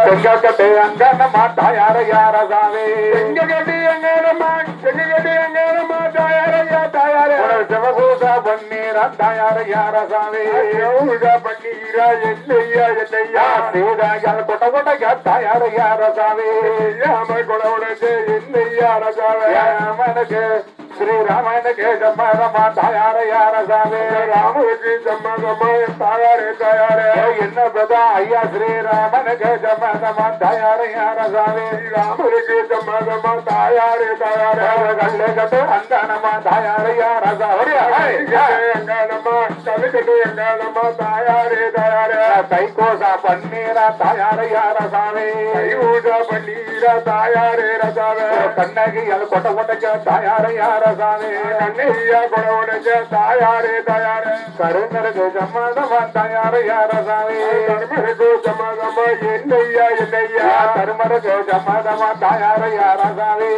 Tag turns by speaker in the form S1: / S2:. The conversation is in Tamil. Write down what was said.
S1: செங்கக்கட்டை அங்கனமா தாயார யார சாமி செங்கக்கட்டி அங்கனமா செங்கக்கட்டி அங்கனமா தாயார யா தாயார சிவபூஜா பன்னீரா தாயார யார சாமி பூஜா பன்னீரா என்னையா என்னையா சீதாயால் கொட்ட கொட்ட தாயார யார சாமி ராம கொட உடச்சு என்னையா ராமனுக்கு ஸ்ரீராமனுக்கு சம்மதமா தாயார யார சாமி ராமனுக்கு சம்மதமா தாயாரே தாயாரே என்ன பிரதா ஐயா ஸ்ரீராமனுக்கு சம்மதமா தாயார யார சாமி ராமனுக்கு சம்மதமா தாயாரே தாயாரே கல்லே கட்டு அங்கானமா தாயார யார சாமி அங்கானமா கல்லுக்கட்டு அங்கானமா தாயாரே தாயாரே தைகோசா பன்னீரா தாயார யார சாமி தைகோசா பன்னீரா தாயாரே ரசாவே கண்ணகி அது கொட்ட கொட்டக்க தாயார யார சாமி கண்ணையா கொட உடைச்ச தாயாரே தாயாரே கருங்கருக்கு சம்மதமா தாயார யார சாமி கருமருக்கு சம்மதமா என்னையா என்னையா கருமருக்கு சம்மதமா தாயார யார சாமி